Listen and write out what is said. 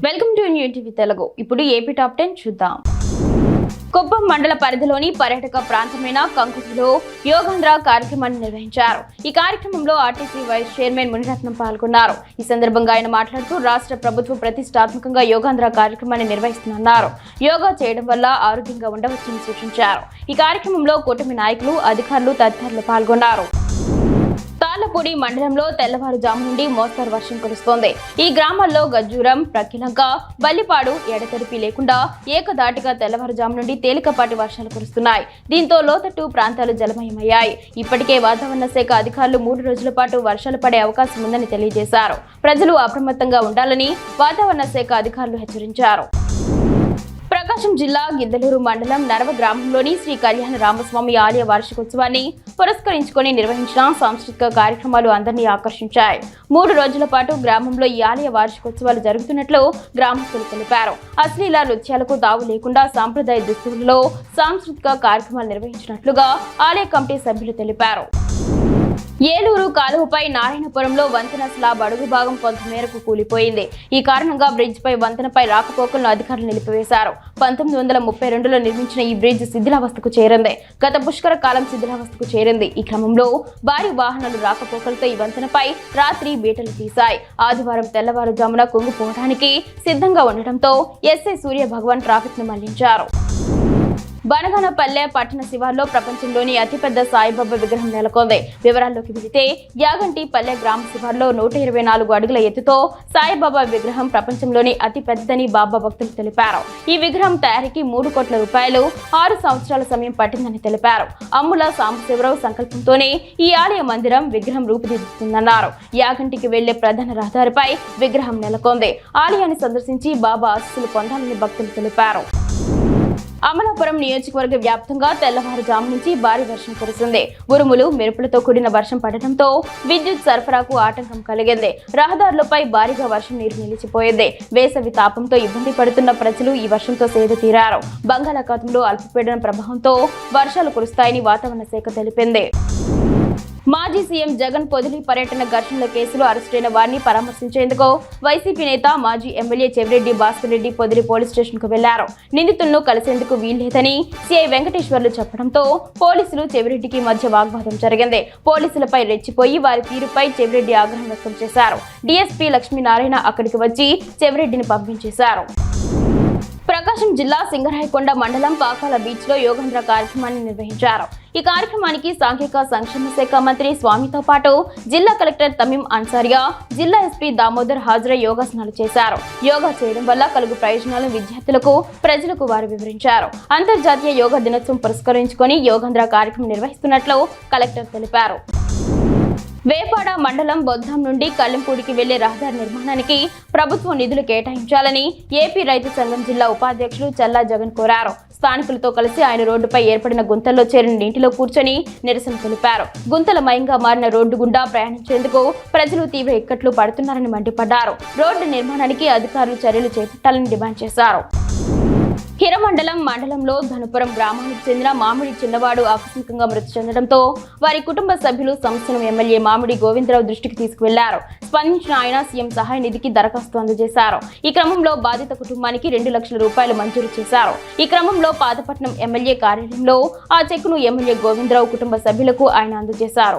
Welcome to new TV Telugu. ఇప్పుడు AP top 10 చూద్దాం. కుప్పం మండల పరిధిలోని పర్యాటక ప్రాంతమైన కంకుటిలో యోగాంధ్ర కార్యక్రమాన్ని నిర్వహించారు. ఈ కార్యక్రమంలో ఆర్టీసీ వైస్ చైర్మన్ మునిరత్నం పాల్గొన్నారు. ఈ సందర్భంగా ఆయన మాట్లాడుతూ రాష్ట్ర ప్రభుత్వం ప్రతిష్టాత్మకంగా యోగాంధ్ర కార్యక్రమాన్ని నిర్వహిస్తున్నారు. యోగా చేయడం వల్ల ఆరోగ్యంగా ఉండవచ్చని సూచించారు. ఈ కార్యక్రమంలో కూటమి నాయకులు, అధికారులు తదితరులు పాల్గొన్నారు. తాళ్లపూడి మండలంలో తెల్లవారుజాము నుండి మోస్తరు వర్షం కురుస్తోంది. ఈ గ్రామాల్లో గజ్జూరం, ప్రక్కిలంక, బల్లిపాడు ఎడతెరిపి లేకుండా ఏకదాటిగా తెల్లవారుజాము నుండి తేలికపాటి వర్షాలు కురుస్తున్నాయి. దీంతో లోతట్టు ప్రాంతాలు జలమయమయ్యాయి. ఇప్పటికే వాతావరణ శాఖ అధికారులు 3 రోజుల పాటు వర్షాలు పడే అవకాశం ఉందని తెలియజేశారు. ప్రజలు అప్రమత్తంగా ఉండాలని వాతావరణ శాఖ అధికారులు హెచ్చరించారు. ప్రకాశం జిల్లా గిద్దలూరు మండలం నరవ గ్రామంలోని శ్రీ కళ్యాణ రామస్వామి ఆలయ వార్షికోత్సవాన్ని పురస్కరించుకొని నిర్వహించిన సాంస్కృతిక కార్యక్రమాలు అందరినీ ఆకర్షించాయి. 3 రోజుల పాటు గ్రామంలో ఈ ఆలయ వార్షికోత్సవాలు జరుగుతున్నట్లు గ్రామస్తులు తెలిపారు. అశ్లీల నృత్యాలకు తావు లేకుండా సాంప్రదాయ దుస్తులలో సాంస్కృతిక కార్యక్రమాలు నిర్వహించినట్లుగా ఆలయ కమిటీ సభ్యులు తెలిపారు. ఏలూరు కాలువపై నారాయణపురంలో వంతెన స్లాబ్ అడుగు భాగం కొంతమేరకు కూలిపోయింది. ఈ కారణంగా బ్రిడ్జ్ పై వంతెనపై రాకపోకలను అధికారులు నిలిపివేశారు. 1932లో నిర్మించిన ఈ బ్రిడ్జ్ శిథిలావస్థకు చేరింది. గత పుష్కర కాలం శిథిలావస్థకు చేరింది. ఈ క్రమంలో భారీ వాహనాలు రాకపోకలతో ఈ వంతెనపై రాత్రి బీటలు తీశాయి. ఆదివారం తెల్లవారుజామున కుంగిపోవడానికి సిద్ధంగా ఉండటంతో ఎస్ఐ సూర్య భగవాన్ ట్రాఫిక్ ను మళ్లించారు. బనగానపల్లె పట్టణ శివార్లో ప్రపంచంలోని అతిపెద్ద సాయిబాబా విగ్రహం నెలకొంది. వివరాల్లోకి వెళితే యాగంటి పల్లె గ్రామ శివార్లో 124 అడుగుల ఎత్తుతో సాయిబాబా విగ్రహం ప్రపంచంలోని అతి పెద్దదని బాబా భక్తులు తెలిపారు. ఈ విగ్రహం తయారీకి 3 కోట్ల రూపాయలు 6 సంవత్సరాల సమయం పట్టిందని తెలిపారు. అమ్ముల సాంబశివరావు సంకల్పంతోనే ఈ ఆలయ మందిరం విగ్రహం రూపుదిద్దుతుందన్నారు. యాగంటికి వెళ్లే ప్రధాన రహదారిపై విగ్రహం నెలకొంది. ఆలయాన్ని సందర్శించి బాబా ఆశీస్సులు పొందాలని భక్తులు తెలిపారు. అమలాపురం నియోజకవర్గ వ్యాప్తంగా తెల్లవారుజాము నుంచి భారీ వర్షం కురిసింది. ఉరుములు, మెరుపులతో కూడిన వర్షం పడటంతో విద్యుత్ సరఫరాకు ఆటంకం కలిగింది. రహదారులపై భారీగా వర్షం నీరు నిలిచిపోయింది. వేసవి తాపంతో ఇబ్బంది పడుతున్న ప్రజలు ఈ వర్షంతో సేద తీరారు. బంగాళాఖాతంలో అల్పపీడన ప్రభావంతో వర్షాలు కురుస్తాయని వాతావరణ శాఖ తెలిపింది. మాజీ సీఎం జగన్ పొదిలి పర్యటన ఘర్షణల కేసులో అరెస్టైన వారిని పరామర్శించేందుకు వైసీపీ నేత మాజీ MLA Chevireddy Bhaskar Reddy Podili police station కు వెళ్లారు. నిందితులను కలిసేందుకు వీల్లేదని సిఐ వెంకటేశ్వర్లు చెప్పడంతో పోలీసులు చెవిరెడ్డికి మధ్య వాగ్వాదం జరిగింది. పోలీసులపై రెచ్చిపోయి వారి తీరుపై చెవిరెడ్డి ఆగ్రహం వ్యక్తం చేశారు. డీఎస్పీ లక్ష్మీనారాయణ అక్కడికి వచ్చి చెవిరెడ్డిని పంపించేశారు. ప్రకాశం జిల్లా సింగరాయకొండ మండలం పాకాల బీచ్ లో యోగాంధ్ర కార్యక్రమాన్ని నిర్వహించారు. ఈ కార్యక్రమానికి సాంఘిక సంక్షేమ శాఖ మంత్రి స్వామితో పాటు జిల్లా కలెక్టర్ తమీం అన్సారియా, జిల్లా ఎస్పీ దామోదర్ హాజరై యోగాసనాలు చేశారు. యోగా చేయడం వల్ల కలుగు ప్రయోజనాలను విద్యార్థులకు, ప్రజలకు వారు వివరించారు. అంతర్జాతీయ యోగా దినోత్సవం పురస్కరించుకొని యోగాంధ్ర కార్యక్రమం నిర్వహిస్తున్నట్లు కలెక్టర్ తెలిపారు. వేపాడ మండలం బొద్దాం నుండి కల్లింపూడికి వెళ్లే రహదారి నిర్మాణానికి ప్రభుత్వం నిధులు కేటాయించాలని ఏపీ రైతు సంఘం జిల్లా ఉపాధ్యక్షులు చల్లా జగన్ కోరారు. స్థానికులతో కలిసి ఆయన రోడ్డుపై ఏర్పడిన గుంతల్లో చేరిన నీటిలో కూర్చొని నిరసన తెలిపారు. గుంతలమయంగా మారిన రోడ్డు గుండా ప్రయాణించేందుకు ప్రజలు తీవ్ర ఇక్కట్లు పడుతున్నారని మండిపడ్డారు. రోడ్డు నిర్మాణానికి అధికారులు చర్యలు చేపట్టాలని డిమాండ్ చేశారు. హిరమండలం మండలంలో ధనుపురం గ్రామానికి చెందిన మామిడి చిన్నవాడు ఆకస్మికంగా మృతి చెందడంతో వారి కుటుంబ సభ్యులు సమస్యను ఎమ్మెల్యే మామిడి గోవిందరావు దృష్టికి తీసుకువెళ్లారు. స్పందించిన ఆయన సీఎం సహాయ నిధికి దరఖాస్తు అందజేశారు. ఈ క్రమంలో బాధిత కుటుంబానికి 2 లక్షల రూపాయలు మంజూరు చేశారు. ఈ క్రమంలో పాతపట్నం ఎమ్మెల్యే కార్యాలయంలో ఆ చెక్కును ఎమ్మెల్యే గోవిందరావు కుటుంబ సభ్యులకు ఆయన అందజేశారు.